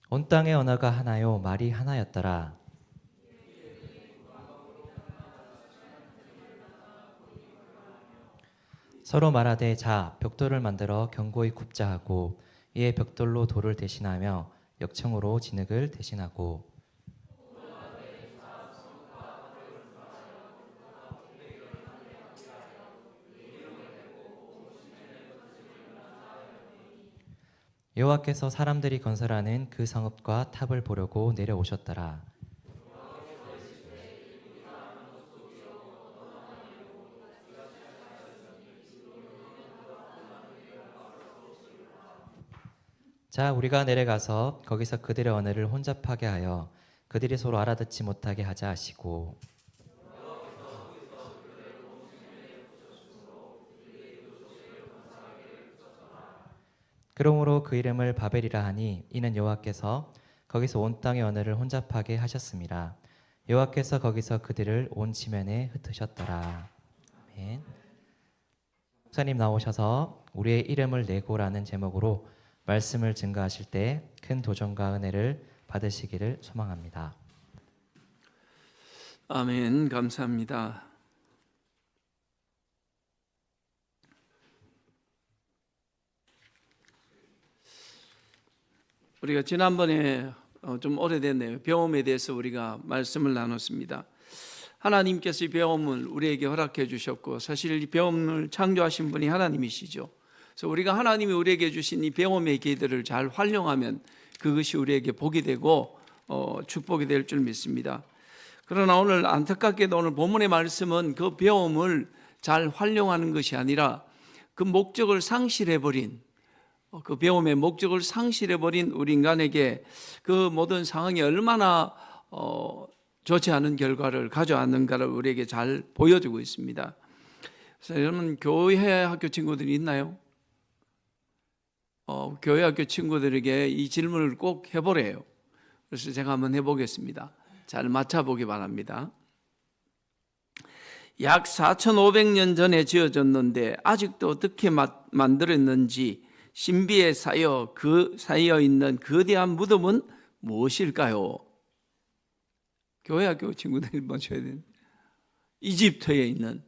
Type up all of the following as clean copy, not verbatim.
온 땅의 언어가 하나요 말이 하나였더라. 서로 말하되 자 벽돌을 만들어 견고히 굽자 하고 이에 벽돌로 돌을 대신하며 역청으로 진흙을 대신하고 여호와께서 사람들이 건설하는 그 성읍과 탑을 보려고 내려오셨더라. 자 우리가 내려가서 거기서 그들의 언어를 혼잡하게 하여 그들이 서로 알아듣지 못하게 하자 하시고 그러므로 그 이름을 바벨이라 하니 이는 여호와께서 거기서 온 땅의 언어를 혼잡하게 하셨습니다. 여호와께서 거기서 그들을 온 지면에 흩으셨더라. 아멘. 목사님 나오셔서 우리의 이름을 내고라는 제목으로 말씀을 증거하실 때 큰 도전과 은혜를 받으시기를 소망합니다. 아멘. 감사합니다. 우리가 지난번에 좀 오래됐네요. 배움에 대해서 우리가 말씀을 나눴습니다. 하나님께서 이 배움을 우리에게 허락해 주셨고 사실 이 배움을 창조하신 분이 하나님이시죠. 그래서 우리가 하나님이 우리에게 주신 이 배움의 기회들을 잘 활용하면 그것이 우리에게 복이 되고 축복이 될 줄 믿습니다. 그러나 오늘 안타깝게도 오늘 본문의 말씀은 그 배움을 잘 활용하는 것이 아니라 그 목적을 상실해버린 그 배움의 목적을 상실해버린 우리 인간에게 그 모든 상황이 얼마나 좋지 않은 결과를 가져왔는가를 우리에게 잘 보여주고 있습니다. 그래서 여러분 교회 학교 친구들이 있나요? 교회 학교 친구들에게 이 질문을 꼭 해보래요. 그래서 제가 한번 해보겠습니다. 잘 맞춰보기 바랍니다. 약 4,500년 전에 지어졌는데 아직도 어떻게 만들었는지 신비에 쌓여 있는 거대한 무덤은 무엇일까요? 교회 학교 친구들이 맞춰야 되는 이집트에 있는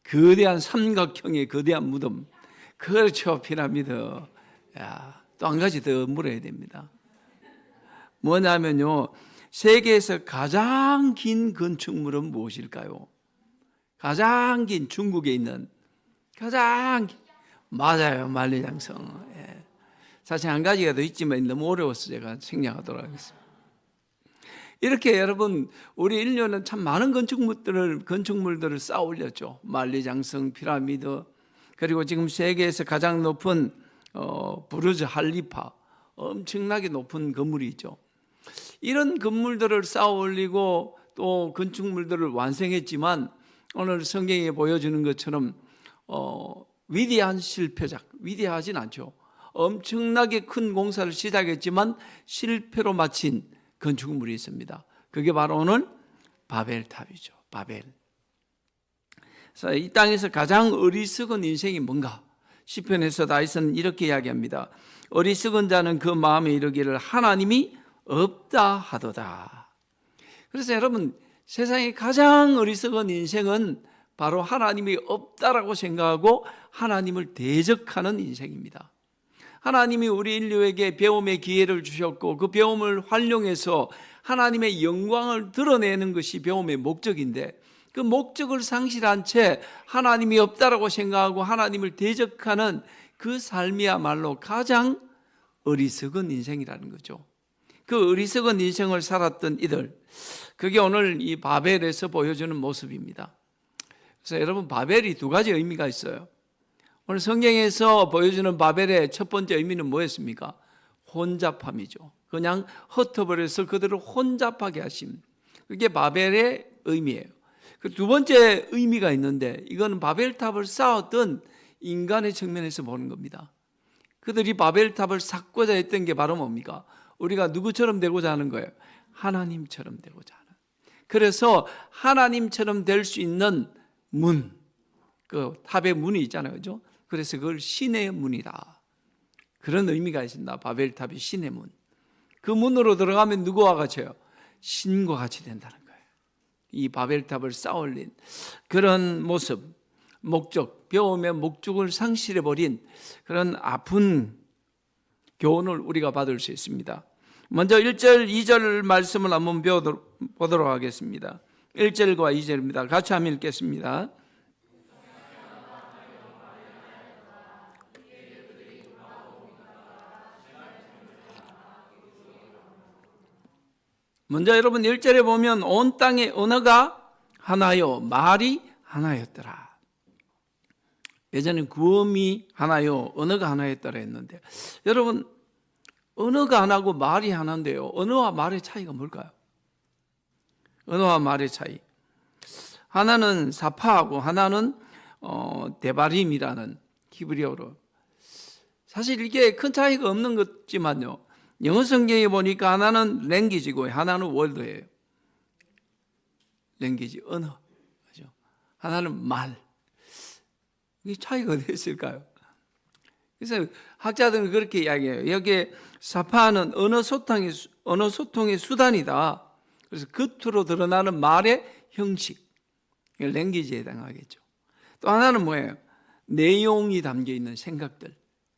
거대한 삼각형의 거대한 무덤. 그렇죠, 피라미드. 또 한 가지 더 물어야 됩니다. 뭐냐면요, 세계에서 가장 긴 건축물은 무엇일까요? 가장 긴 중국에 있는 가장 긴, 맞아요, 만리장성. 사실 한 가지가 더 있지만 너무 어려워서 제가 생략하도록 하겠습니다. 이렇게 여러분 우리 인류는 참 많은 건축물들을 쌓아 올렸죠. 만리장성, 피라미드, 그리고 지금 세계에서 가장 높은 부르즈 할리파, 엄청나게 높은 건물이 있죠. 이런 건물들을 쌓아 올리고 또 건축물들을 완성했지만 오늘 성경에 보여주는 것처럼 위대한 실패작, 위대하진 않죠. 엄청나게 큰 공사를 시작했지만 실패로 마친 건축물이 있습니다. 그게 바로 오늘 바벨탑이죠. 바벨. 그래서 이 땅에서 가장 어리석은 인생이 뭔가? 시편에서 다윗은 이렇게 이야기합니다. 어리석은 자는 그 마음에 이르기를 하나님이 없다 하도다. 그래서 여러분 세상에 가장 어리석은 인생은 바로 하나님이 없다라고 생각하고 하나님을 대적하는 인생입니다. 하나님이 우리 인류에게 배움의 기회를 주셨고 그 배움을 활용해서 하나님의 영광을 드러내는 것이 배움의 목적인데 그 목적을 상실한 채 하나님이 없다라고 생각하고 하나님을 대적하는 그 삶이야말로 가장 어리석은 인생이라는 거죠. 그 어리석은 인생을 살았던 이들, 그게 오늘 이 바벨에서 보여주는 모습입니다. 그래서 여러분 바벨이 두 가지 의미가 있어요. 오늘 성경에서 보여주는 바벨의 첫 번째 의미는 뭐였습니까? 혼잡함이죠. 그냥 흩어버려서 그들을 혼잡하게 하심. 그게 바벨의 의미예요. 그 두 번째 의미가 있는데 이거는 바벨탑을 쌓았던 인간의 측면에서 보는 겁니다. 그들이 바벨탑을 쌓고자 했던 게 바로 뭡니까? 우리가 누구처럼 되고자 하는 거예요? 하나님처럼 되고자 하는. 그래서 하나님처럼 될 수 있는 문, 그 탑의 문이 있잖아요, 그죠? 그래서 그걸 신의 문이다. 그런 의미가 있습니다. 바벨탑이 신의 문. 그 문으로 들어가면 누구와 같이요? 신과 같이 된다는 거예요. 이 바벨탑을 쌓아올린 그런 모습, 목적, 배움의 목적을 상실해버린 그런 아픈 교훈을 우리가 받을 수 있습니다. 먼저 1절, 2절 말씀을 한번 배워보도록 하겠습니다. 1절과 2절입니다. 같이 한번 읽겠습니다. 먼저 여러분 1절에 보면 온 땅의 언어가 하나요, 말이 하나였더라. 예전엔 구음이 하나요, 언어가 하나였더라 했는데, 여러분 언어가 하나고 말이 하나인데요, 언어와 말의 차이가 뭘까요? 언어와 말의 차이, 하나는 사파하고 하나는 데바림이라는 히브리어로. 사실 이게 큰 차이가 없는 거지만요, 영어 성경에 보니까 하나는 랭귀지고 하나는 월드예요. 랭귀지, 언어. 그죠? 하나는 말. 이 차이가 어디 있을까요? 그래서 학자들은 그렇게 이야기해요. 여기에 사파는 언어 소통의 수단이다. 그래서 겉으로 드러나는 말의 형식, 랭귀지에 해당하겠죠. 또 하나는 뭐예요? 내용이 담겨 있는 생각들,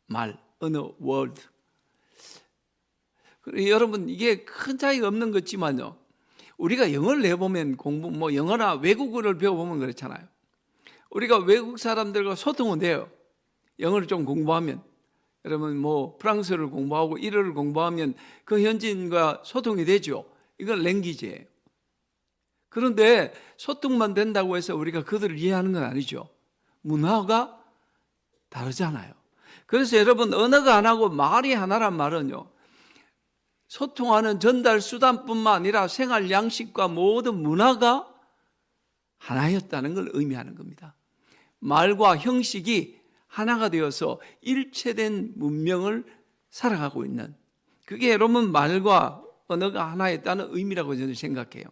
말, 언어, 월드. 여러분 이게 큰 차이가 없는 거지만요, 우리가 영어를 해보면 영어나 외국어를 배워보면 그렇잖아요. 우리가 외국 사람들과 소통은 돼요. 영어를 좀 공부하면, 여러분 프랑스어를 공부하고 일어를 공부하면 그 현지인과 소통이 되죠. 이건 랭귀지예요. 그런데 소통만 된다고 해서 우리가 그들을 이해하는 건 아니죠. 문화가 다르잖아요. 그래서 여러분 언어가 하나고 말이 하나란 말은요, 소통하는 전달 수단뿐만 아니라 생활 양식과 모든 문화가 하나였다는 걸 의미하는 겁니다. 말과 형식이 하나가 되어서 일체된 문명을 살아가고 있는, 그게 여러분 말과 언어가 하나였다는 의미라고 저는 생각해요.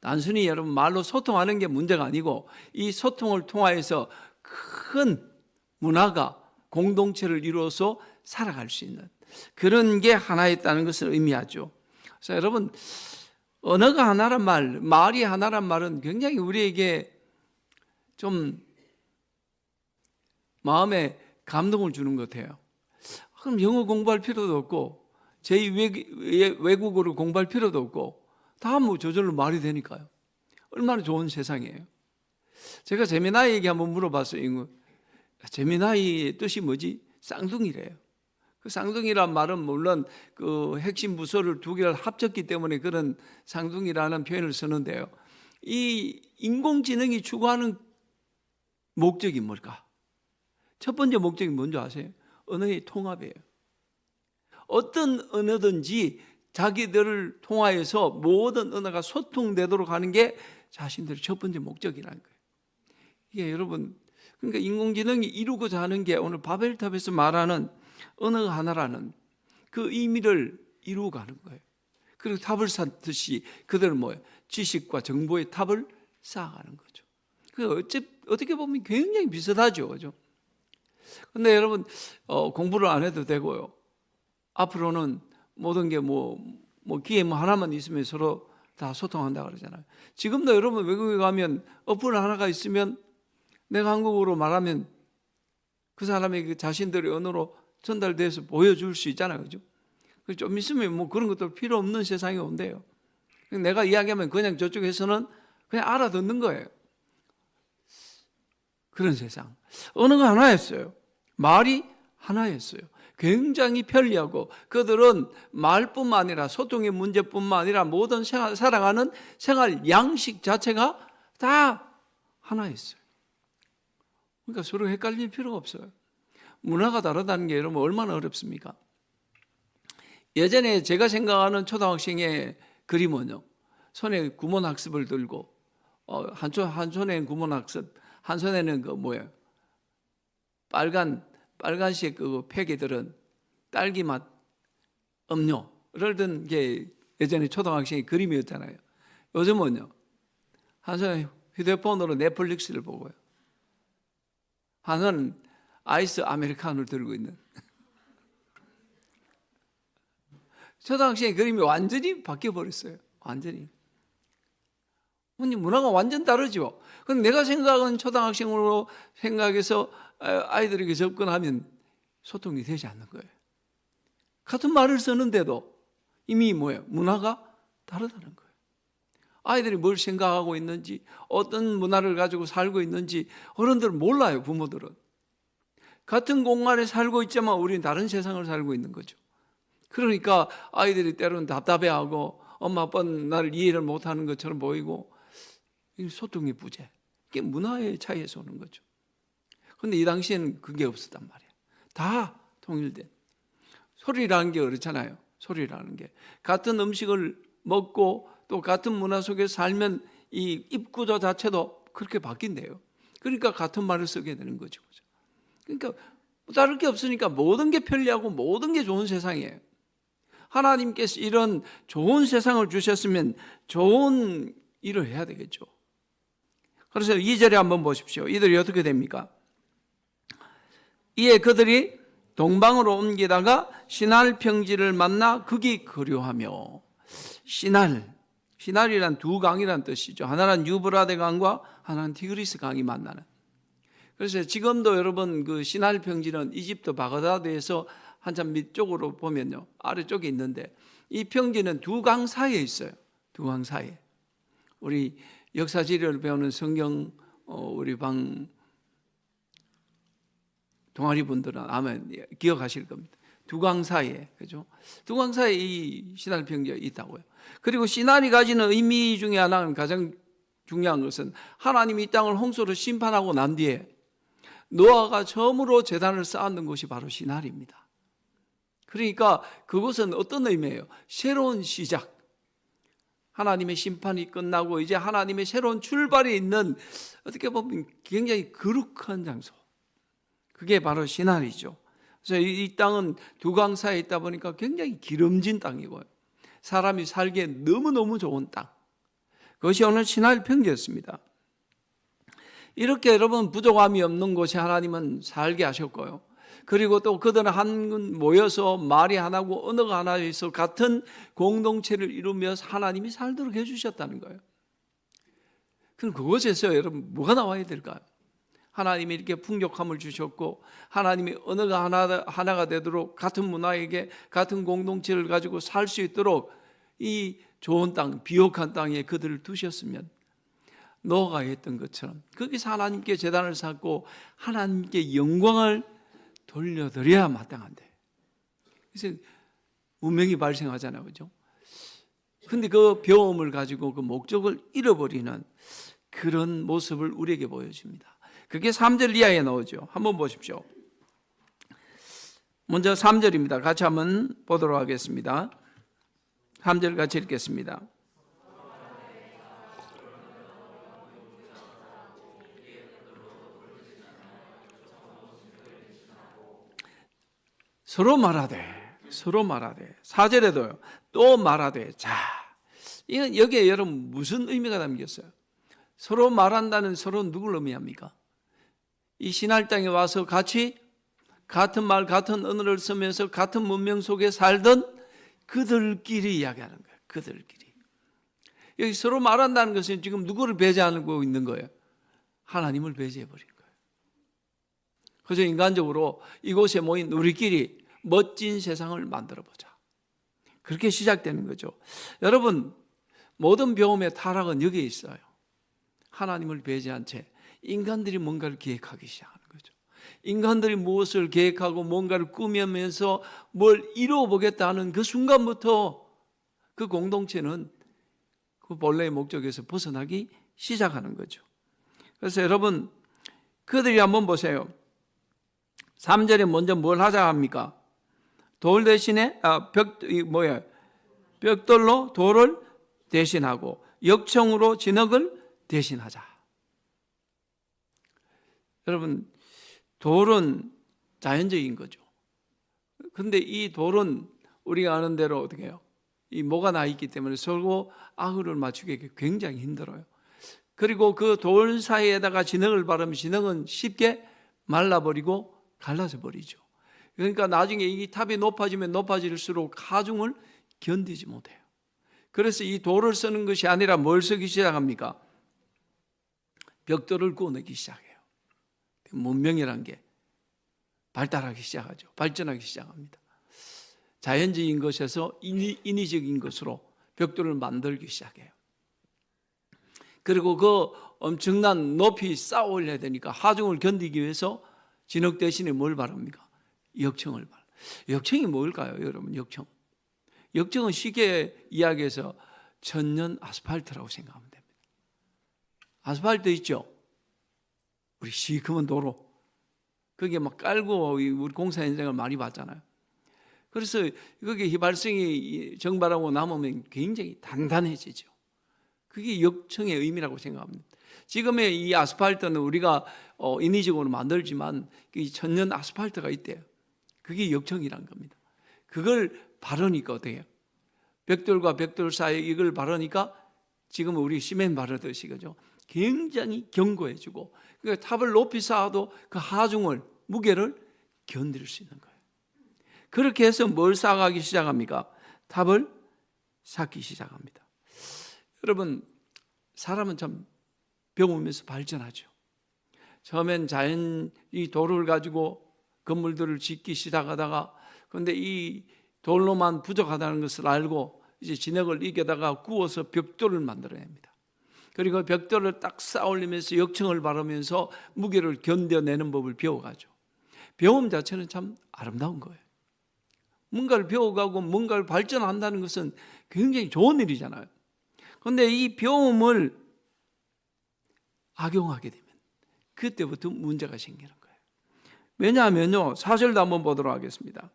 단순히 여러분 말로 소통하는 게 문제가 아니고 이 소통을 통하여서 큰 문화가 공동체를 이루어서 살아갈 수 있는 그런 게 하나였다는 것을 의미하죠. 그래서 여러분 언어가 하나란 말, 말이 하나란 말은 굉장히 우리에게 좀 마음에 감동을 주는 것 같아요. 그럼 영어 공부할 필요도 없고 제2외국어를 공부할 필요도 없고 다 저절로 말이 되니까요. 얼마나 좋은 세상이에요. 제가 제미나이에게 한번 물어봤어요. 제미나이의 뜻이 뭐지? 쌍둥이래요. 그 쌍둥이란 말은 물론 그 핵심 부서를 두 개를 합쳤기 때문에 그런 쌍둥이라는 표현을 쓰는데요, 이 인공지능이 추구하는 목적이 뭘까? 첫 번째 목적이 뭔지 아세요? 언어의 통합이에요. 어떤 언어든지 자기들을 통하여서 모든 언어가 소통되도록 하는 게 자신들의 첫 번째 목적이라는 거예요. 이게 여러분, 그러니까 인공지능이 이루고자 하는 게 오늘 바벨탑에서 말하는 언어가 하나라는 그 의미를 이루어가는 거예요. 그리고 탑을 쌓듯이 그들은 뭐예요? 지식과 정보의 탑을 쌓아가는 거죠. 어떻게 보면 굉장히 비슷하죠, 그죠? 근데 여러분 공부를 안 해도 되고요. 앞으로는 모든 게 기회 하나만 있으면 서로 다 소통한다 그러잖아요. 지금도 여러분 외국에 가면 어플 하나가 있으면 내가 한국어로 말하면 그 사람에게 자신들의 언어로 전달돼서 보여줄 수 있잖아요, 그죠? 좀 있으면 그런 것도 필요 없는 세상이 온대요. 내가 이야기하면 그냥 저쪽에서는 그냥 알아듣는 거예요. 그런 세상. 언어가 하나였어요. 말이 하나였어요. 굉장히 편리하고 그들은 말뿐만 아니라 소통의 문제뿐만 아니라 모든 살아가는 생활 양식 자체가 다 하나였어요. 그러니까 서로 헷갈릴 필요가 없어요. 문화가 다르다는 게 여러분 얼마나 어렵습니까? 예전에 제가 생각하는 초등학생의 그림은요, 손에 구몬학습을 들고 한 손에는 구몬학습, 한 손에는 빨간색 그 팩에 딸기 맛 음료를 든 게 예전에 초등학생의 그림이었잖아요. 요즘은요, 한 손에 휴대폰으로 넷플릭스를 보고요, 한 손은 아이스 아메리카노를 들고 있는. 초등학생의 그림이 완전히 바뀌어 버렸어요. 완전히. 문화가 완전 다르죠. 그런데 내가 생각하는 초등학생으로 생각해서 아이들에게 접근하면 소통이 되지 않는 거예요. 같은 말을 쓰는데도 이미 뭐예요? 문화가 다르다는 거예요. 아이들이 뭘 생각하고 있는지, 어떤 문화를 가지고 살고 있는지 어른들은 몰라요. 부모들은. 같은 공간에 살고 있지만 우리는 다른 세상을 살고 있는 거죠. 그러니까 아이들이 때로는 답답해하고 엄마 아빠는 나를 이해를 못하는 것처럼 보이고, 소통의 부재, 이게 문화의 차이에서 오는 거죠. 그런데 이 당시에는 그게 없었단 말이에요. 다 통일된. 소리라는 게 그렇잖아요. 소리라는 게 같은 음식을 먹고 또 같은 문화 속에 살면 이 입구조 자체도 그렇게 바뀐대요. 그러니까 같은 말을 쓰게 되는 거죠. 그러니까 다를 게 없으니까 모든 게 편리하고 모든 게 좋은 세상이에요. 하나님께서 이런 좋은 세상을 주셨으면 좋은 일을 해야 되겠죠. 그래서 2절에 한번 보십시오. 이들이 어떻게 됩니까? 이에 그들이 동방으로 옮기다가 시날 평지를 만나 거기 거류하며. 시날이란 두 강이란 뜻이죠. 하나는 유브라데 강과 하나는 티그리스 강이 만나는. 그래서 지금도 여러분 그 시날 평지는 이집트 바그다드에서 한참 밑쪽으로 보면요, 아래쪽에 있는데 이 평지는 두 강 사이에 있어요. 두 강 사이에. 우리 역사 지리를 배우는 성경 우리 방 동아리 분들은 아마 기억하실 겁니다. 두 강 사이에, 그죠? 두 강 사이에 이 시날 평지가 있다고요. 그리고 시날이 가지는 의미 중에 하나는 가장 중요한 것은 하나님이 이 땅을 홍수로 심판하고 난 뒤에 노아가 처음으로 제단을 쌓았는 곳이 바로 시날입니다. 그러니까 그것은 어떤 의미예요? 새로운 시작. 하나님의 심판이 끝나고 이제 하나님의 새로운 출발이 있는, 어떻게 보면 굉장히 거룩한 장소. 그게 바로 시날이죠. 그래서 이 땅은 두 강 사이에 있다 보니까 굉장히 기름진 땅이고요. 사람이 살기에 너무너무 좋은 땅. 그것이 오늘 시날 평지였습니다. 이렇게 여러분 부족함이 없는 곳에 하나님은 살게 하셨고요. 그리고 또 그들은 한 모여서 말이 하나고 언어가 하나에서 같은 공동체를 이루며 하나님이 살도록 해주셨다는 거예요. 그럼 그곳에서 여러분 뭐가 나와야 될까요? 하나님이 이렇게 풍족함을 주셨고 하나님이 언어가 하나가 되도록 같은 문화에게 같은 공동체를 가지고 살 수 있도록 이 좋은 땅, 비옥한 땅에 그들을 두셨으면 노아가 했던 것처럼 거기서 하나님께 제단을 쌓고 하나님께 영광을 돌려드려야 마땅한데, 그래서 운명이 발생하잖아요, 그죠? 근데 그 배움을 가지고 그 목적을 잃어버리는 그런 모습을 우리에게 보여줍니다. 그게 3절 이하에 나오죠. 한번 보십시오. 먼저 3절입니다. 같이 한번 보도록 하겠습니다. 3절 같이 읽겠습니다. 서로 말하되 4절에도요. 또 말하되. 자, 이건 여기에 여러분 무슨 의미가 담겼어요? 서로 말한다는 서로 누굴 의미합니까? 이 신할 땅에 와서 같이 같은 말, 같은 언어를 쓰면서 같은 문명 속에 살던 그들끼리 이야기하는 거예요. 그들끼리. 여기 서로 말한다는 것은 지금 누구를 배제하고 있는 거예요? 하나님을 배제해버린 거예요. 그래서 인간적으로 이곳에 모인 우리끼리 멋진 세상을 만들어보자. 그렇게 시작되는 거죠. 여러분, 모든 배움의 타락은 여기에 있어요. 하나님을 배제한 채 인간들이 뭔가를 계획하기 시작하는 거죠. 인간들이 무엇을 계획하고 뭔가를 꾸미면서 뭘 이루어보겠다 하는 그 순간부터 그 공동체는 그 본래의 목적에서 벗어나기 시작하는 거죠. 그래서 여러분, 그들이 한번 보세요. 3절에 먼저 뭘 하자 합니까? 돌 대신에 벽돌로 돌을 대신하고 역청으로 진흙을 대신하자. 여러분, 돌은 자연적인 거죠. 그런데 이 돌은 우리가 아는 대로 어떻게 해요? 이 모가 나 있기 때문에 서로 아흐를 맞추기 굉장히 힘들어요. 그리고 그 돌 사이에다가 진흙을 바르면 진흙은 쉽게 말라버리고 갈라져 버리죠. 그러니까 나중에 이 탑이 높아지면 높아질수록 하중을 견디지 못해요. 그래서 이 돌을 쓰는 것이 아니라 뭘 쓰기 시작합니까? 벽돌을 구워내기 시작해요. 문명이란 게 발달하기 시작하죠. 발전하기 시작합니다. 자연적인 것에서 인위적인 것으로 벽돌을 만들기 시작해요. 그리고 그 엄청난 높이 쌓아 올려야 되니까 하중을 견디기 위해서 진흙 대신에 뭘 바릅니까? 역청을 바랍니다. 역청이 뭘까요, 여러분? 역청은 쉽게 이야기해서 천년 아스팔트라고 생각하면 됩니다. 아스팔트 있죠? 우리 시커먼 도로. 그게 막 깔고 우리 공사 현장을 많이 봤잖아요. 그래서 그게 휘발성이 정발하고 남으면 굉장히 단단해지죠. 그게 역청의 의미라고 생각합니다. 지금의 이 아스팔트는 우리가 인위적으로 만들지만 천년 아스팔트가 있대요. 그게 역청이란 겁니다. 그걸 바르니까 어떻게 해요? 벽돌과 벽돌 사이에 이걸 바르니까 지금 우리 시멘 바르듯이 그죠? 굉장히 견고해지고 그러니까 탑을 높이 쌓아도 그 하중을 무게를 견딜 수 있는 거예요. 그렇게 해서 뭘 쌓아가기 시작합니까? 탑을 쌓기 시작합니다. 여러분, 사람은 참 배우면서 발전하죠. 처음엔 이 돌을 가지고 건물들을 짓기 시작하다가 그런데 이 돌로만 부족하다는 것을 알고 이제 진흙을 이겨다가 구워서 벽돌을 만들어냅니다. 그리고 벽돌을 딱 쌓아 올리면서 역청을 바르면서 무게를 견뎌내는 법을 배워가죠. 배움 자체는 참 아름다운 거예요. 뭔가를 배워가고 뭔가를 발전한다는 것은 굉장히 좋은 일이잖아요. 그런데 이 배움을 악용하게 되면 그때부터 문제가 생기는 거예요. 왜냐하면요, 사절도 한번 보도록 하겠습니다.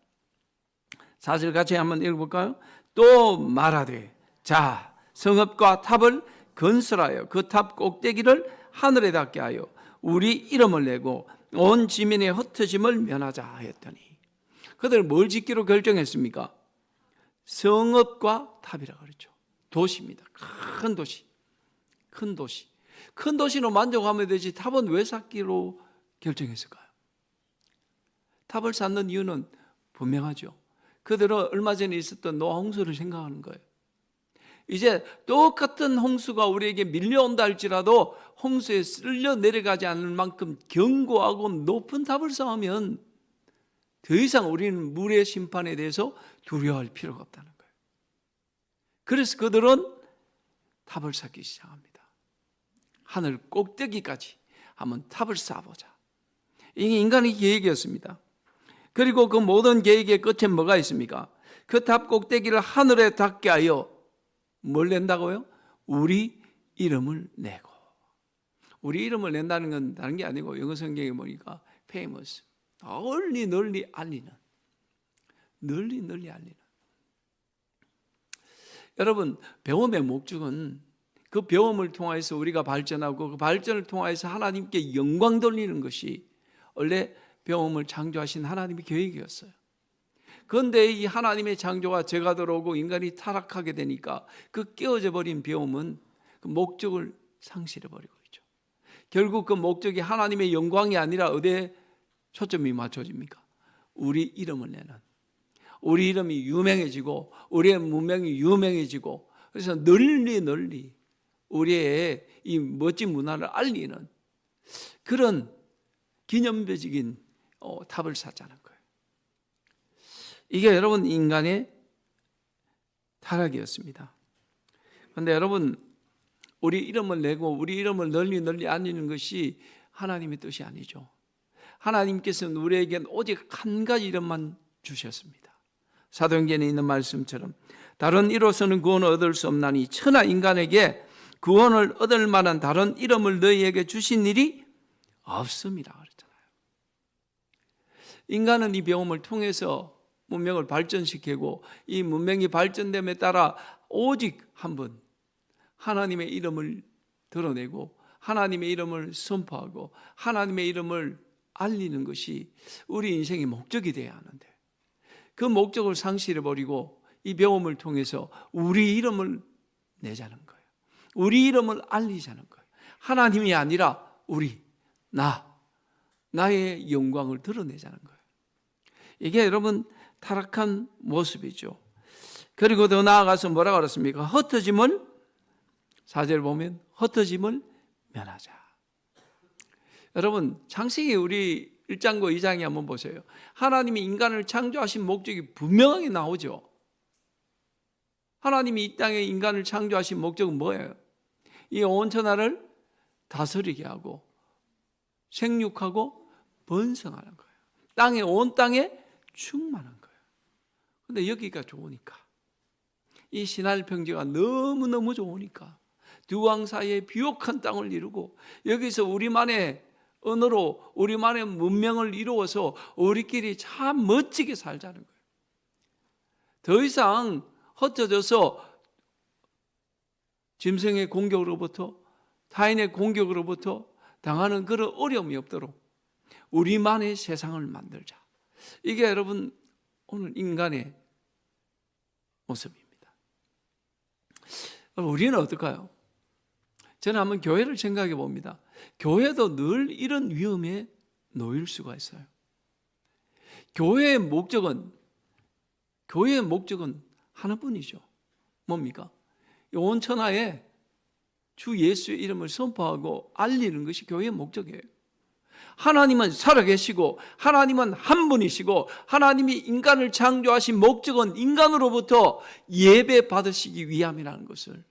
사절 같이 한번 읽어볼까요? 또 말하되 자 성읍과 탑을 건설하여 그 탑 꼭대기를 하늘에 닿게 하여 우리 이름을 내고 온 지면의 흩어짐을 면하자 했더니 그들 뭘 짓기로 결정했습니까? 성읍과 탑이라고 그랬죠. 도시입니다. 큰 도시. 큰 도시로 만족하면 되지 탑은 왜 쌓기로 결정했을까요? 탑을 쌓는 이유는 분명하죠. 그들은 얼마 전에 있었던 노아 홍수를 생각하는 거예요. 이제 똑같은 홍수가 우리에게 밀려온다 할지라도 홍수에 쓸려 내려가지 않을 만큼 견고하고 높은 탑을 쌓으면 더 이상 우리는 물의 심판에 대해서 두려워할 필요가 없다는 거예요. 그래서 그들은 탑을 쌓기 시작합니다. 하늘 꼭대기까지 한번 탑을 쌓아보자. 이게 인간의 계획이었습니다. 그리고 그 모든 계획의 끝에 뭐가 있습니까? 그 탑 꼭대기를 하늘에 닿게 하여 뭘 낸다고요? 우리 이름을 내고. 우리 이름을 낸다는 건 다른 게 아니고 영어 성경에 보니까 famous, 널리 알리는. 여러분, 배움의 목적은 그 배움을 통해서 우리가 발전하고 그 발전을 통해서 하나님께 영광 돌리는 것이 원래 배움을 창조하신 하나님의 계획이었어요. 그런데 이 하나님의 창조가 죄가 들어오고 인간이 타락하게 되니까 그 깨어져 버린 배움은 그 목적을 상실해 버리고 있죠. 결국 그 목적이 하나님의 영광이 아니라 어디에 초점이 맞춰집니까? 우리 이름을 내는, 우리 이름이 유명해지고 우리의 문명이 유명해지고 그래서 널리 우리의 이 멋진 문화를 알리는 그런 기념비적인 탑을 쌓자는 거예요. 이게 여러분 인간의 타락이었습니다. 그런데 여러분 우리 이름을 내고 우리 이름을 널리 알리는 것이 하나님의 뜻이 아니죠. 하나님께서는 우리에겐 오직 한 가지 이름만 주셨습니다. 사도행전에 있는 말씀처럼 다른 이로서는 구원을 얻을 수 없나니 천하 인간에게 구원을 얻을 만한 다른 이름을 너희에게 주신 일이 없습니다. 그랬잖아요. 인간은 이 배움을 통해서 문명을 발전시키고 이 문명이 발전됨에 따라 오직 한 분 하나님의 이름을 드러내고 하나님의 이름을 선포하고 하나님의 이름을 알리는 것이 우리 인생의 목적이 되어야 하는데 그 목적을 상실해버리고 이 배움을 통해서 우리 이름을 내자는 거예요. 우리 이름을 알리자는 거예요. 하나님이 아니라 나의 영광을 드러내자는 거예요. 이게 여러분 타락한 모습이죠. 그리고 더 나아가서 뭐라고 그랬습니까? 흩어짐을 4절 보면 흩어짐을 면하자. 여러분 창세기 우리 1장과 2장에 한번 보세요. 하나님이 인간을 창조하신 목적이 분명하게 나오죠. 하나님이 이 땅에 인간을 창조하신 목적은 뭐예요? 이 온 천하를 다스리게 하고 생육하고 번성하는 거예요. 땅에 온 땅에 충만한 거예요. 근데 여기가 좋으니까 이 신할 평지가 너무너무 좋으니까 두 왕 사이에 비옥한 땅을 이루고 여기서 우리만의 언어로 우리만의 문명을 이루어서 우리끼리 참 멋지게 살자는 거예요. 더 이상 흩어져서 짐승의 공격으로부터 타인의 공격으로부터 당하는 그런 어려움이 없도록 우리만의 세상을 만들자. 이게 여러분 오늘 인간의 모습입니다. 우리는 어떨까요? 저는 한번 교회를 생각해 봅니다. 교회도 늘 이런 위험에 놓일 수가 있어요. 교회의 목적은 하나뿐이죠. 뭡니까? 온 천하에 주 예수의 이름을 선포하고 알리는 것이 교회의 목적이에요. 하나님은 살아계시고 하나님은 한 분이시고 하나님이 인간을 창조하신 목적은 인간으로부터 예배 받으시기 위함이라는 것을,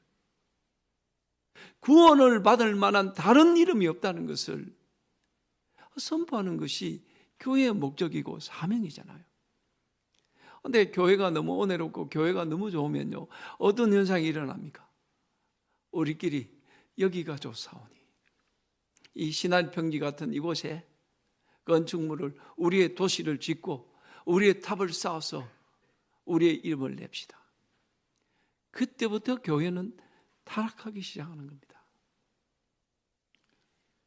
구원을 받을 만한 다른 이름이 없다는 것을 선포하는 것이 교회의 목적이고 사명이잖아요. 그런데 교회가 너무 은혜롭고 교회가 너무 좋으면요, 어떤 현상이 일어납니까? 우리끼리 여기가 좋사오니 이 신한평지 같은 이곳에 건축물을, 우리의 도시를 짓고 우리의 탑을 쌓아서 우리의 이름을 냅시다. 그때부터 교회는 타락하기 시작하는 겁니다.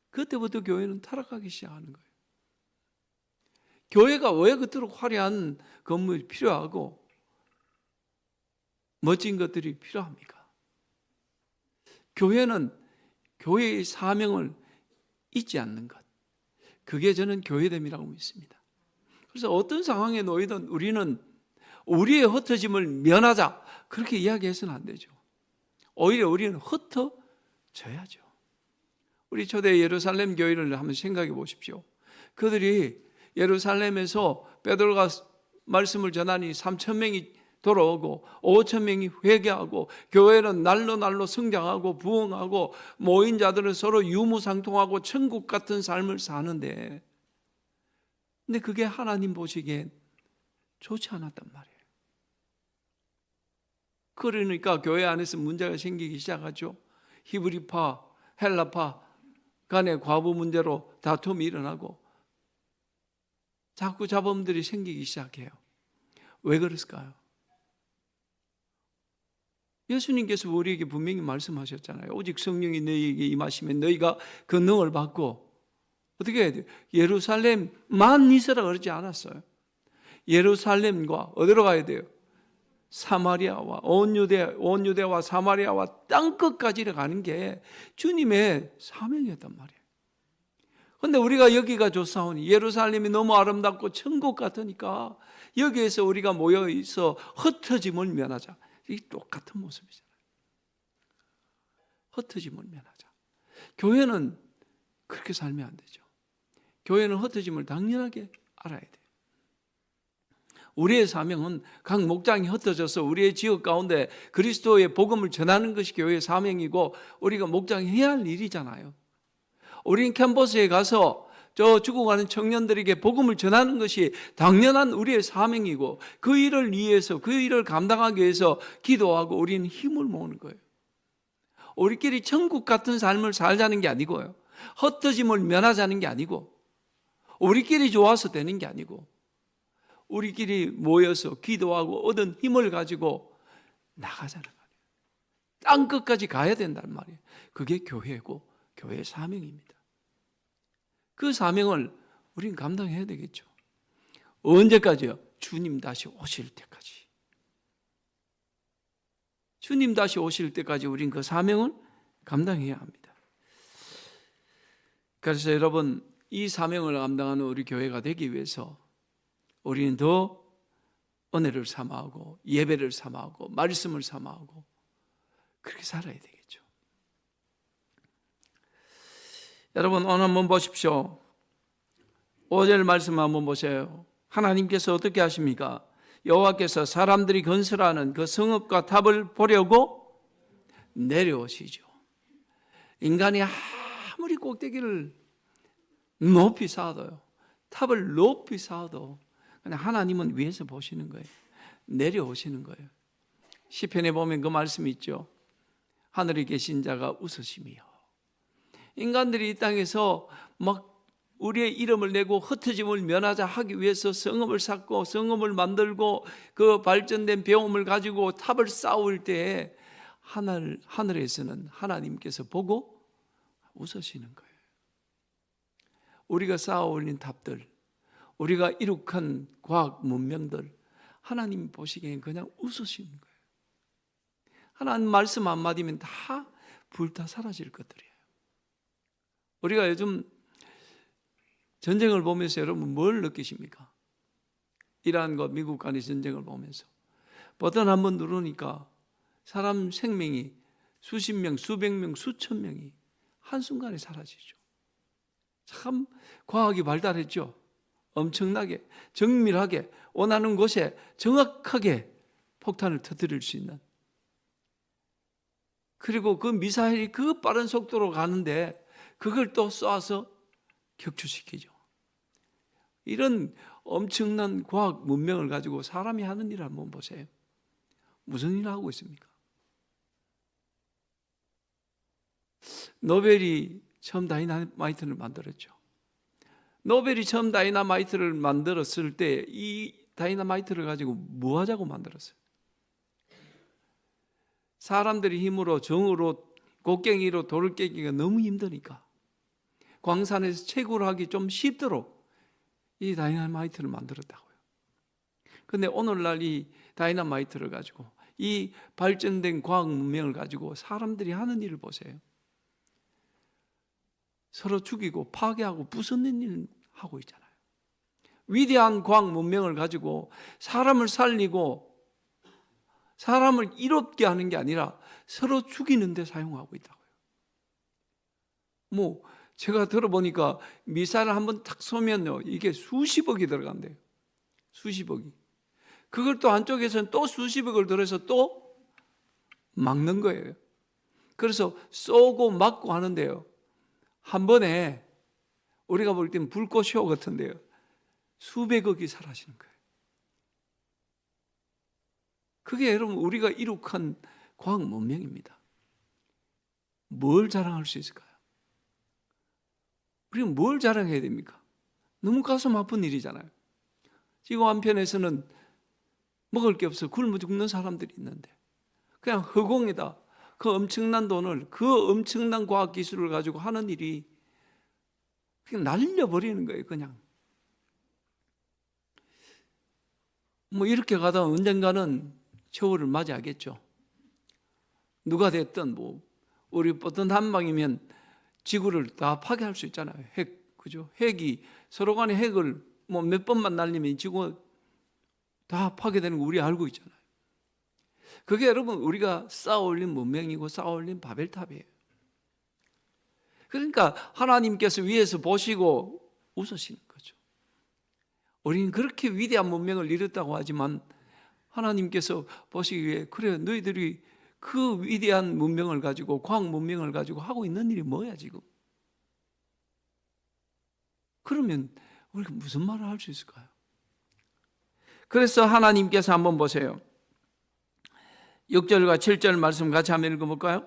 그때부터 교회는 타락하기 시작하는 거예요. 교회가 왜 그토록 화려한 건물이 필요하고 멋진 것들이 필요합니까? 교회는 교회의 사명을 잊지 않는 것, 그게 저는 교회됨이라고 믿습니다. 그래서 어떤 상황에 놓이든 우리는 우리의 흩어짐을 면하자, 그렇게 이야기해서는 안 되죠. 오히려 우리는 흩어져야죠. 우리 초대 예루살렘 교회를 한번 생각해 보십시오. 그들이 예루살렘에서 베드로가 말씀을 전하니 3,000명이 돌아오고 5,000명이 회개하고 교회는 날로 성장하고 부흥하고 모인 자들은 서로 유무상통하고 천국 같은 삶을 사는데, 근데 그게 하나님 보시기엔 좋지 않았단 말이에요. 그러니까 교회 안에서 문제가 생기기 시작하죠. 히브리파, 헬라파 간의 과부 문제로 다툼이 일어나고 자꾸 잡음들이 생기기 시작해요. 왜 그랬을까요? 예수님께서 우리에게 분명히 말씀하셨잖아요. 오직 성령이 너희에게 임하시면 너희가 그 능을 받고 어떻게 해야 돼요? 예루살렘만 있으라 그러지 않았어요. 예루살렘과 어디로 가야 돼요? 사마리아와 온 유대와 사마리아와 땅끝까지 가는 게 주님의 사명이었단 말이에요. 그런데 우리가 여기가 좋사오니 예루살렘이 너무 아름답고 천국 같으니까 여기에서 우리가 모여 있어 흩어짐을 면하자. 이 똑같은 모습이잖아요. 흩어짐을 면하자. 교회는 그렇게 살면 안 되죠. 교회는 흩어짐을 당연하게 알아야 돼요. 우리의 사명은 각 목장이 흩어져서 우리의 지역 가운데 그리스도의 복음을 전하는 것이 교회의 사명이고 우리가 목장이 해야 할 일이잖아요. 우리는 캠퍼스에 가서 저 죽어가는 청년들에게 복음을 전하는 것이 당연한 우리의 사명이고 그 일을 위해서, 그 일을 감당하기 위해서 기도하고 우리는 힘을 모으는 거예요. 우리끼리 천국 같은 삶을 살자는 게 아니고요, 흩어짐을 면하자는 게 아니고, 우리끼리 좋아서 되는 게 아니고, 우리끼리 모여서 기도하고 얻은 힘을 가지고 나가자는 말이에요. 땅끝까지 가야 된단 말이에요. 그게 교회고 교회의 사명입니다. 그 사명을 우리는 감당해야 되겠죠. 언제까지요? 주님 다시 오실 때까지. 주님 다시 오실 때까지 우리는 그 사명을 감당해야 합니다. 그래서 여러분, 이 사명을 감당하는 우리 교회가 되기 위해서 우리는 더 은혜를 삼아하고 예배를 삼아하고 말씀을 삼아하고 그렇게 살아야 되겠죠. 여러분 오늘 한번 보십시오. 5절 말씀 한번 보세요. 하나님께서 어떻게 하십니까? 여호와께서 사람들이 건설하는 그 성읍과 탑을 보려고 내려오시죠. 인간이 아무리 꼭대기를 높이 쌓아도요, 탑을 높이 쌓아도 그냥 하나님은 위에서 보시는 거예요. 내려오시는 거예요. 시편에 보면 그 말씀이 있죠. 하늘에 계신 자가 웃으시며. 인간들이 이 땅에서 막 우리의 이름을 내고 흩어짐을 면하자 하기 위해서 성읍을 쌓고 성읍을 만들고 그 발전된 배움을 가지고 탑을 쌓을 때에 하늘에서는 하나님께서 보고 웃으시는 거예요. 우리가 쌓아 올린 탑들, 우리가 이룩한 과학 문명들, 하나님 보시기엔 그냥 웃으시는 거예요. 하나님 말씀 한마디면 다 불타 사라질 것들이에요. 우리가 요즘 전쟁을 보면서 여러분 뭘 느끼십니까? 이란과 미국 간의 전쟁을 보면서 버튼 한번 누르니까 사람 생명이 수십 명, 수백 명, 수천 명이 한순간에 사라지죠. 참 과학이 발달했죠. 엄청나게 정밀하게 원하는 곳에 정확하게 폭탄을 터뜨릴 수 있는. 그리고 그 미사일이 그 빠른 속도로 가는데 그걸 또 쏴서 격추시키죠. 이런 엄청난 과학 문명을 가지고 사람이 하는 일을 한번 보세요. 무슨 일을 하고 있습니까? 노벨이 처음 다이나마이트를 만들었죠. 노벨이 처음 다이나마이트를 만들었을 때 이 다이나마이트를 가지고 뭐 하자고 만들었어요? 사람들이 힘으로 정으로 곡괭이로 돌을 깨기가 너무 힘드니까 광산에서 채굴을 하기 좀 쉽도록 이 다이나마이트를 만들었다고요. 그런데 오늘날 이 다이나마이트를 가지고 이 발전된 과학 문명을 가지고 사람들이 하는 일을 보세요. 서로 죽이고 파괴하고 부수는 일을 하고 있잖아요. 위대한 과학 문명을 가지고 사람을 살리고 사람을 이롭게 하는 게 아니라 서로 죽이는 데 사용하고 있다고요. 뭐 제가 들어보니까 미사일을 한번 탁 쏘면요 이게 수십억이 들어간대요. 수십억이. 그걸 또 한쪽에서는 또 수십억을 들여서 또 막는 거예요. 그래서 쏘고 막고 하는데요, 한 번에 우리가 볼 때는 불꽃쇼 같은데요, 수백억이 사라지는 거예요. 그게 여러분 우리가 이룩한 과학 문명입니다. 뭘 자랑할 수 있을까요? 우리는 뭘 자랑해야 됩니까? 너무 가슴 아픈 일이잖아요. 지구 한편에서는 먹을 게 없어 굶어 죽는 사람들이 있는데 그냥 허공에다 그 엄청난 돈을, 그 엄청난 과학 기술을 가지고 하는 일이 그냥 날려버리는 거예요. 그냥 뭐 이렇게 가다 언젠가는 겨울을 맞이하겠죠. 누가 됐든 뭐 우리 어떤 한 방이면 지구를 다 파괴할 수 있잖아요. 핵, 그죠? 핵이 서로 간에 핵을 뭐 몇 번만 날리면 지구 다 파괴되는 거 우리 알고 있잖아요. 그게 여러분 우리가 쌓아올린 문명이고 쌓아올린 바벨탑이에요. 그러니까 하나님께서 위에서 보시고 웃으시는 거죠. 우리는 그렇게 위대한 문명을 이뤘다고 하지만 하나님께서 보시기에 그래 너희들이 그 위대한 문명을 가지고 과학 문명을 가지고 하고 있는 일이 뭐야 지금? 그러면 우리가 무슨 말을 할 수 있을까요? 그래서 하나님께서 한번 보세요. 6절과 7절 말씀 같이 한번 읽어볼까요?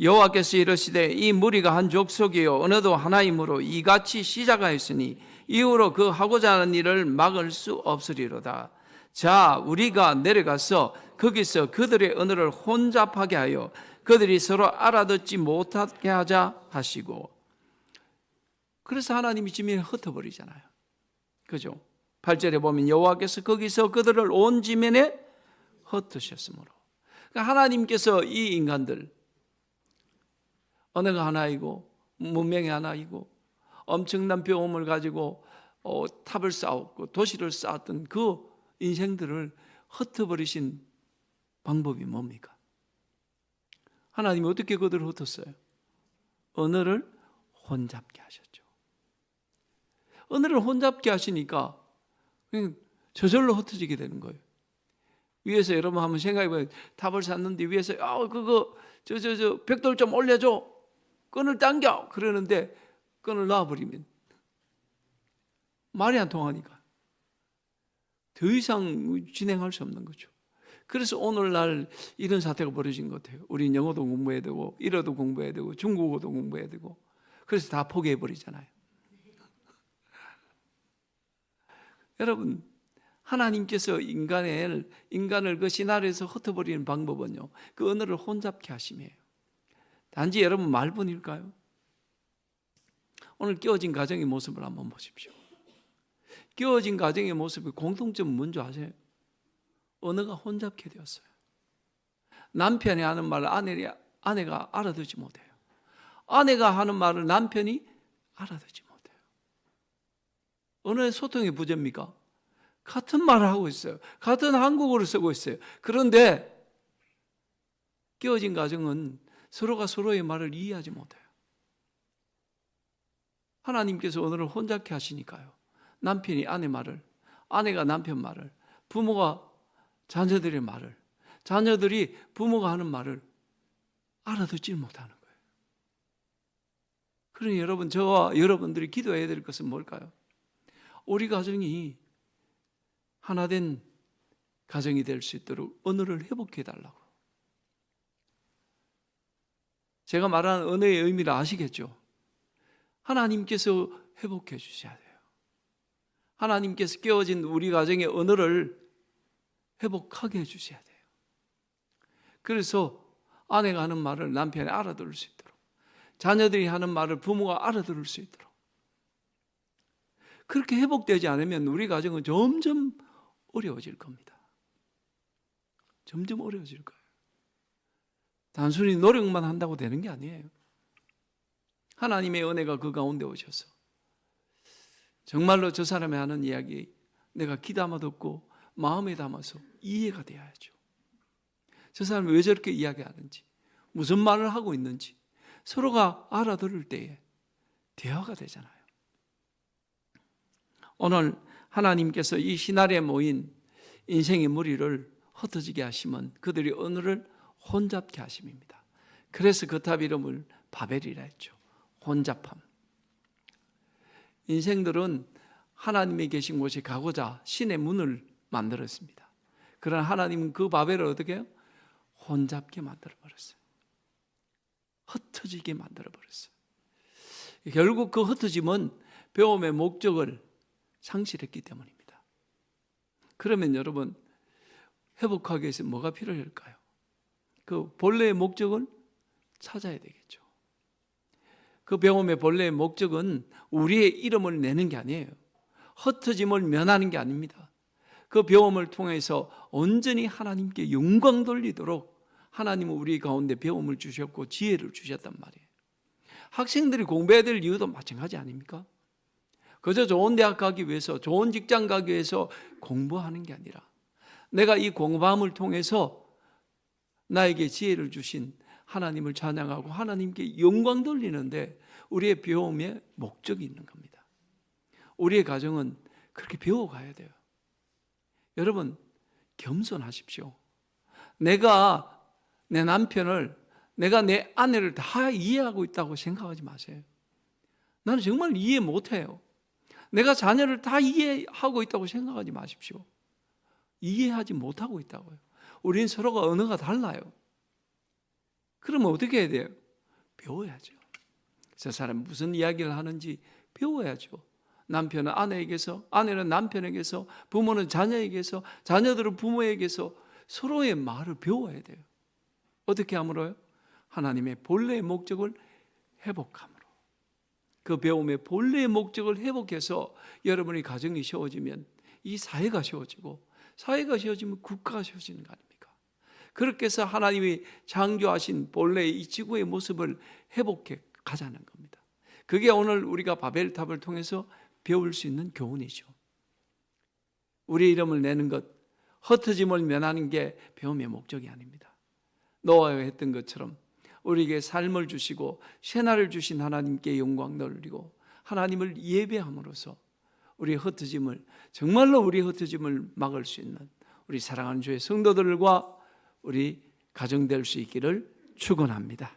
여호와께서 이르시되 이 무리가 한 족속이요 어느도 하나이므로 이같이 시작하였으니 이후로 그 하고자 하는 일을 막을 수 없으리로다. 자 우리가 내려가서 거기서 그들의 언어를 혼잡하게 하여 그들이 서로 알아듣지 못하게 하자 하시고. 그래서 하나님이 지면에 흩어버리잖아요. 그죠? 8절에 보면 여호와께서 거기서 그들을 온 지면에 흩으셨으므로. 그러니까 하나님께서 이 인간들 언어가 하나이고 문명이 하나이고 엄청난 배움을 가지고 탑을 쌓았고 도시를 쌓았던 그 인생들을 흩어버리신 방법이 뭡니까? 하나님이 어떻게 그들을 흩었어요? 언어를 혼잡게 하셨죠. 언어를 혼잡게 하시니까 그냥 저절로 흩어지게 되는 거예요. 위에서 여러분 한번 생각해봐요. 탑을 샀는데 위에서 그거 벽돌 좀 올려줘. 끈을 당겨. 그러는데 끈을 놔버리면 말이 안 통하니까 더 이상 진행할 수 없는 거죠. 그래서 오늘날 이런 사태가 벌어진 것 같아요. 우린 영어도 공부해야 되고 일어도 공부해야 되고 중국어도 공부해야 되고 그래서 다 포기해버리잖아요. 여러분, 하나님께서 인간을 그 시나리오에서 흩어버리는 방법은요, 그 언어를 혼잡케 하심이에요. 단지 여러분 말뿐일까요? 오늘 깨어진 가정의 모습을 한번 보십시오. 깨어진 가정의 모습의 공통점은 뭔지 아세요? 언어가 혼잡게 되었어요. 남편이 하는 말을 아내가 알아듣지 못해요. 아내가 하는 말을 남편이 알아듣지 못해요. 언어의 소통의 부재입니까? 같은 말을 하고 있어요. 같은 한국어를 쓰고 있어요. 그런데 깨어진 가정은 서로가 서로의 말을 이해하지 못해요. 하나님께서 언어를 혼잡케 하시니까요. 남편이 아내 말을, 아내가 남편 말을, 부모가 자녀들의 말을, 자녀들이 부모가 하는 말을 알아듣지 못하는 거예요. 그러니 여러분, 저와 여러분들이 기도해야 될 것은 뭘까요? 우리 가정이 하나된 가정이 될 수 있도록 언어를 회복해 달라고. 제가 말하는 언어의 의미를 아시겠죠? 하나님께서 회복해 주셔야 돼요. 하나님께서 깨어진 우리 가정의 언어를 회복하게 해 주셔야 돼요. 그래서 아내가 하는 말을 남편이 알아들을 수 있도록, 자녀들이 하는 말을 부모가 알아들을 수 있도록. 그렇게 회복되지 않으면 우리 가정은 점점 어려워질 겁니다. 점점 어려워질 거예요. 단순히 노력만 한다고 되는 게 아니에요. 하나님의 은혜가 그 가운데 오셔서 정말로 저 사람이 하는 이야기 내가 귀 담아 듣고 마음에 담아서 이해가 돼야죠. 저 사람이 왜 저렇게 이야기하는지, 무슨 말을 하고 있는지 서로가 알아들을 때에 대화가 되잖아요. 오늘 하나님께서 이 시나리오에 모인 인생의 무리를 흩어지게 하시면 그들이 언어를 혼잡케 하심입니다. 그래서 그 탑 이름을 바벨이라 했죠. 혼잡함. 인생들은 하나님이 계신 곳에 가고자 신의 문을 만들었습니다. 그러나 하나님은 그 바벨을 어떻게 해요? 혼잡게 만들어버렸어요. 흩어지게 만들어버렸어요. 결국 그 흩어짐은 배움의 목적을 상실했기 때문입니다. 그러면 여러분, 회복하기 위해서 뭐가 필요할까요? 그 본래의 목적을 찾아야 되겠죠. 그 배움의 본래의 목적은 우리의 이름을 내는 게 아니에요. 흩어짐을 면하는 게 아닙니다. 그 배움을 통해서 온전히 하나님께 영광 돌리도록 하나님은 우리 가운데 배움을 주셨고 지혜를 주셨단 말이에요. 학생들이 공부해야 될 이유도 마찬가지 아닙니까? 그저 좋은 대학 가기 위해서, 좋은 직장 가기 위해서 공부하는 게 아니라 내가 이 공부함을 통해서 나에게 지혜를 주신 하나님을 찬양하고 하나님께 영광 돌리는데 우리의 배움의 목적이 있는 겁니다. 우리의 가정은 그렇게 배워가야 돼요. 여러분, 겸손하십시오. 내가 내 남편을, 내가 내 아내를 다 이해하고 있다고 생각하지 마세요. 나는 정말 이해 못해요. 내가 자녀를 다 이해하고 있다고 생각하지 마십시오. 이해하지 못하고 있다고요. 우리는 서로가 언어가 달라요. 그러면 어떻게 해야 돼요? 배워야죠. 저 사람이 무슨 이야기를 하는지 배워야죠. 남편은 아내에게서, 아내는 남편에게서, 부모는 자녀에게서, 자녀들은 부모에게서 서로의 말을 배워야 돼요. 어떻게 함으로요? 하나님의 본래의 목적을 회복함으로. 그 배움의 본래의 목적을 회복해서 여러분의 가정이 세워지면 이 사회가 세워지고, 사회가 세워지면 국가가 세워지는 거 아닙니까? 그렇게 해서 하나님이 창조하신 본래의 이 지구의 모습을 회복해 가자는 겁니다. 그게 오늘 우리가 바벨탑을 통해서 배울 수 있는 교훈이죠. 우리 이름을 내는 것, 흩어짐을 면하는 게 배움의 목적이 아닙니다. 노아가 했던 것처럼 우리에게 삶을 주시고 새날을 주신 하나님께 영광 돌리고 하나님을 예배함으로써 우리의 흩어짐을, 정말로 우리의 흩어짐을 막을 수 있는 우리 사랑하는 주의 성도들과 우리 가정 될 수 있기를 축원합니다.